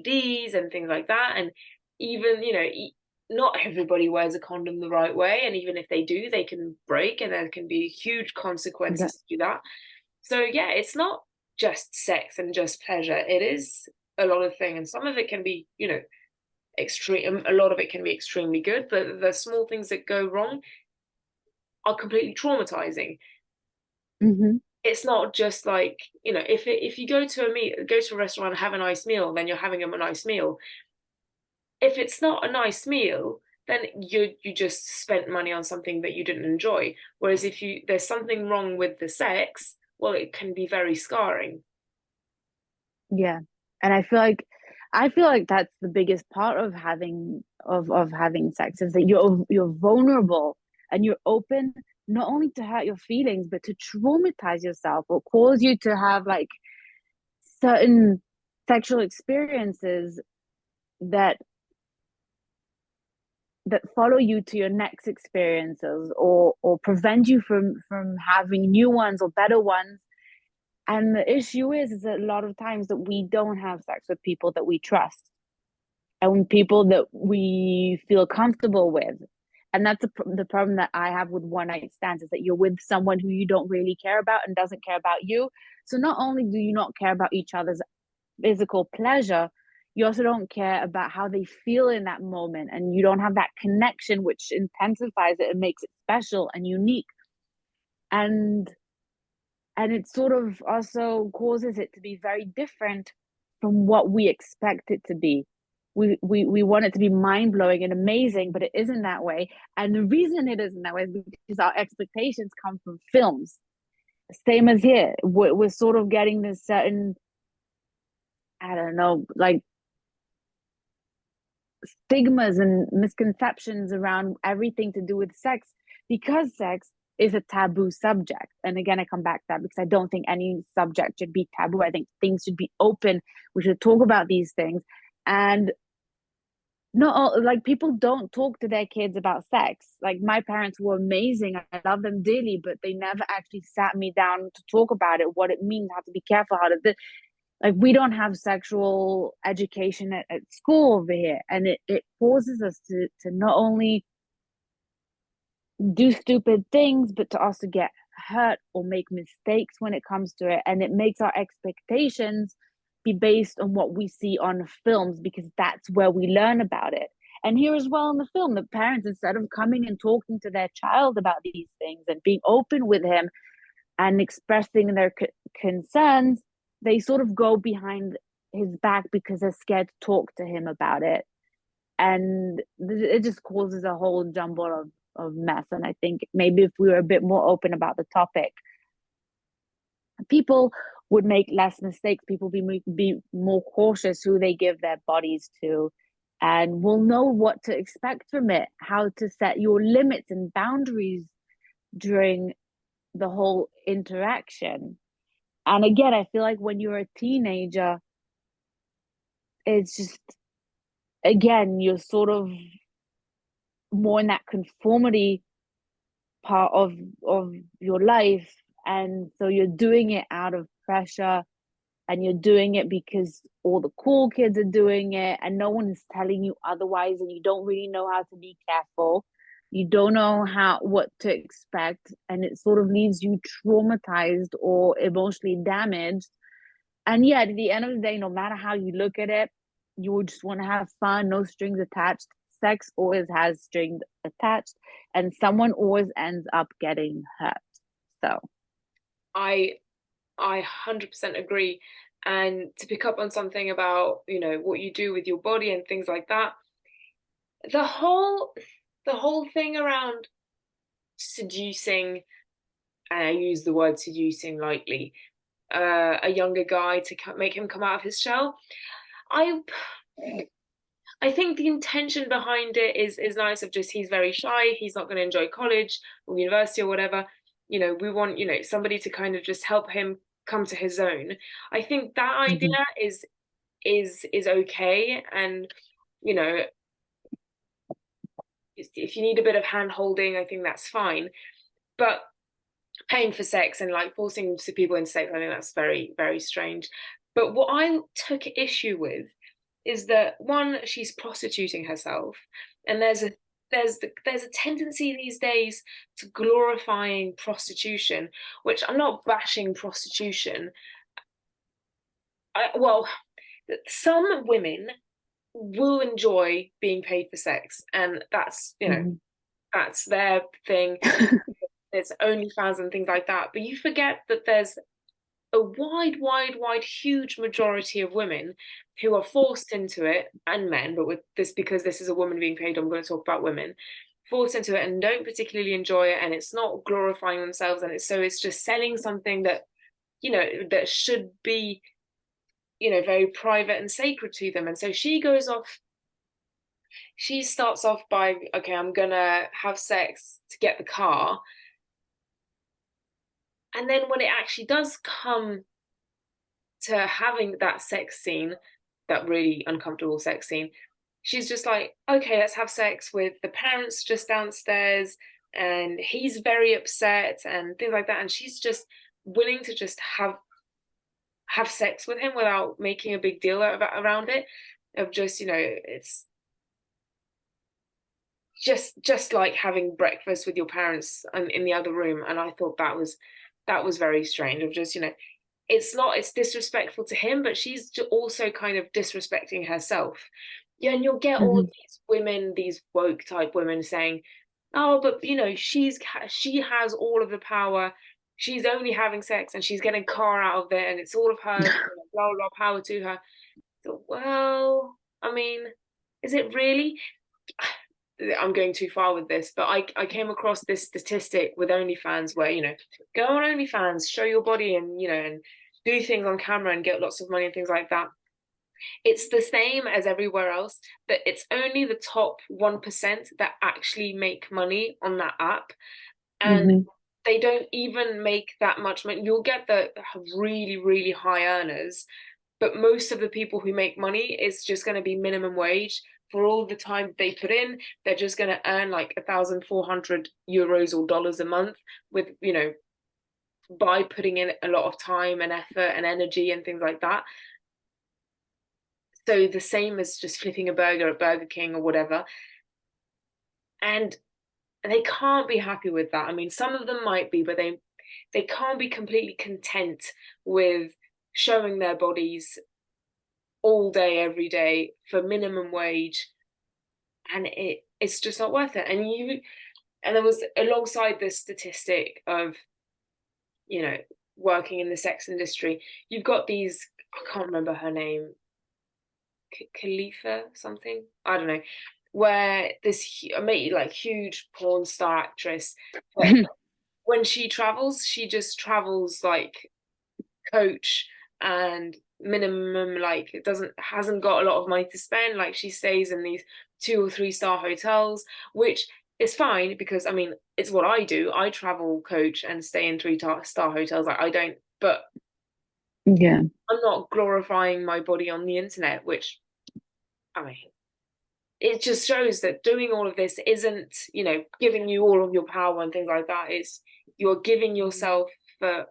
STDs and things like that. And even, not everybody wears a condom the right way. And even if they do, they can break and there can be huge Yeah. consequences to that. So, yeah, it's not just sex and just pleasure. It is a lot of things. And some of it can be, extreme. A lot of it can be extremely good, but the small things that go wrong are completely traumatizing. Hmm. It's not just like, if you go to a restaurant and have a nice meal, then you're having a nice meal. If it's not a nice meal, then you just spent money on something that you didn't enjoy. Whereas if you there's something wrong with the sex, well, it can be very scarring. Yeah. And I feel like that's the biggest part of having sex is that you're vulnerable and you're open not only to hurt your feelings but to traumatize yourself or cause you to have like certain sexual experiences that follow you to your next experiences or prevent you from having new ones or better ones. And the issue is that a lot of times that we don't have sex with people that we trust and people that we feel comfortable with. And that's the problem that I have with one night stands is that you're with someone who you don't really care about and doesn't care about you. So not only do you not care about each other's physical pleasure, you also don't care about how they feel in that moment. And you don't have that connection, which intensifies it and makes it special and unique. And it sort of also causes it to be very different from what we expect it to be. We want it to be mind-blowing and amazing, but it isn't that way. And the reason it isn't that way is because our expectations come from films. Same as here, we're sort of getting this certain, I don't know, like stigmas and misconceptions around everything to do with sex because sex is a taboo subject. And again, I come back to that because I don't think any subject should be taboo. I think things should be open. We should talk about these things. And no, like people don't talk to their kids about sex. Like my parents were amazing. I love them dearly, but they never actually sat me down to talk about it, what it means, how to be careful, how to like we don't have sexual education at school over here. And it causes us to not only do stupid things, but to also get hurt or make mistakes when it comes to it. And it makes our expectations be based on what we see on films because that's where we learn about it. And here as well in the film, the parents, instead of coming and talking to their child about these things and being open with him and expressing their concerns, they sort of go behind his back because they're scared to talk to him about it. And it just causes a whole jumble of mess. And I think maybe if we were a bit more open about the topic, people would make less mistakes. People be more cautious who they give their bodies to, and will know what to expect from it, how to set your limits and boundaries during the whole interaction. And again, I feel like when you're a teenager, it's just again you're sort of more in that conformity part of your life, and so you're doing it out of pressure and you're doing it because all the cool kids are doing it and no one is telling you otherwise, and you don't really know how to be careful, you don't know how what to expect, and it sort of leaves you traumatized or emotionally damaged. And yeah, at the end of the day, no matter how you look at it, you would just want to have fun, no strings attached. Sex always has strings attached, and someone always ends up getting hurt. So, I I 100% agree. And to pick up on something about, what you do with your body and things like that, the whole the whole thing around seducing, and I use the word seducing lightly, a younger guy to make him come out of his shell. I I think the intention behind it is nice, of just he's very shy, he's not going to enjoy college or university or whatever. We want, somebody to kind of just help him come to his own. I think that idea mhm. is okay. And, you know, if you need a bit of hand holding, I think that's fine. But paying for sex and like forcing people into sex, I think that's very, very strange. But what I took issue with is that one, she's prostituting herself, and there's a tendency these days to glorifying prostitution, which I'm not bashing prostitution. Well, some women will enjoy being paid for sex, and that's, Mhm. that's their thing. There's OnlyFans and things like that, but you forget that there's a wide, huge majority of women who are forced into it, and men, but with this, because this is a woman being paid, I'm going to talk about women forced into it and don't particularly enjoy it, and it's not glorifying themselves, and it's just selling something that, that should be, very private and sacred to them. And so she starts off by, okay, I'm gonna have sex to get the car, and then when it actually does come to having that sex scene, that really uncomfortable sex scene, she's just like, okay, let's have sex with the parents just downstairs, and he's very upset and things like that, and she's just willing to just have sex with him without making a big deal around it, of just, it's just like having breakfast with your parents in the other room. And I thought that was very strange, of just, it's disrespectful to him, but she's also kind of disrespecting herself. Yeah, and you'll get all of Mhm. these women, these woke type women saying, oh, but she has all of the power, she's only having sex and she's getting a car out of it and it's all of hers, blah blah, power to her. So, well, I mean, is it really? I'm going too far with this, but I came across this statistic with OnlyFans where, go on OnlyFans, show your body, and, and do things on camera and get lots of money and things like that. It's the same as everywhere else, that it's only the top 1% that actually make money on that app. And Mhm. they don't even make that much money. You'll get the really, really high earners, but most of the people who make money is just going to be minimum wage for all the time they put in. They're just going to earn like 1,400 euros or dollars a month with, by putting in a lot of time and effort and energy and things like that. So the same as just flipping a burger at Burger King or whatever. And they can't be happy with that. I mean, some of them might be, but they can't be completely content with showing their bodies all day, every day for minimum wage, and it's just not worth it. And there was, alongside this statistic of, you know, working in the sex industry, you've got these, I can't remember her name, Khalifa something, I don't know, where this like huge porn star actress, but when she travels, she just travels like coach and minimum, like it doesn't hasn't got a lot of money to spend, like she stays in these 2 or 3 star hotels, which is fine, because I mean, it's what I do. I travel coach and stay in 3 star hotels. Like, I don't, but Yeah. I'm not glorifying my body on the internet, which, I mean, it just shows that doing all of this isn't, giving you all of your power and things like that. It's, you're giving yourself for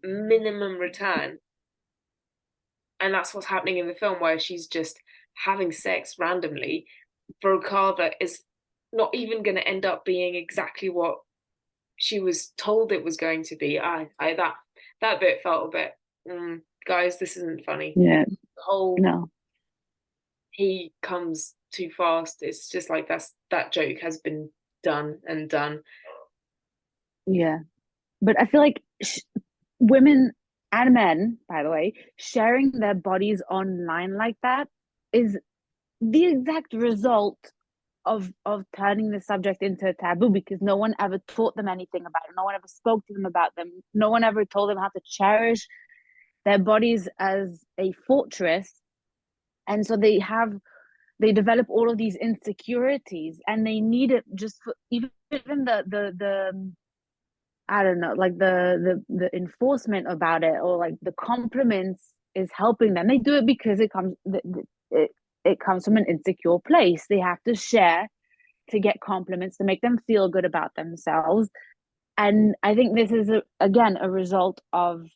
minimum return. And that's what's happening in the film, where she's just having sex randomly for a car that is not even going to end up being exactly what she was told it was going to be. I that bit felt a bit, guys, this isn't funny. Yeah. The whole No. he comes too fast, it's just like, that joke has been done and done. Yeah. But I feel like women and men, by the way, sharing their bodies online like that is the exact result of turning the subject into a taboo, because no one ever taught them anything about it. No one ever spoke to them about them. No one ever told them how to cherish their bodies as a fortress. And so they develop all of these insecurities, and they need it just for even the I don't know, like the enforcement about it, or like the compliments is helping them. They do it because it it comes from an insecure place. They have to share to get compliments to make them feel good about themselves. And I think this is again a result of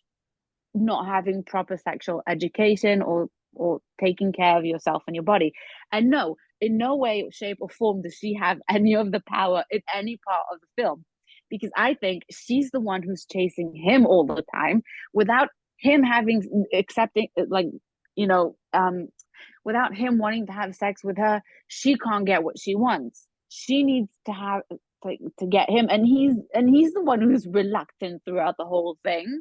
not having proper sexual education, or or taking care of yourself and your body. And no, in no way, shape, or form does she have any of the power in any part of the film. Because I think she's the one who's chasing him all the time without him having accepting, like, you know, without him wanting to have sex with her, she can't get what she wants. She needs to have to get him, and he's the one who's reluctant throughout the whole thing.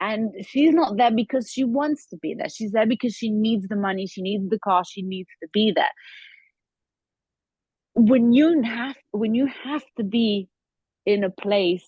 And she's not there because she wants to be there. She's there because she needs the money, she needs the car, she needs to be there. When you have to be in a place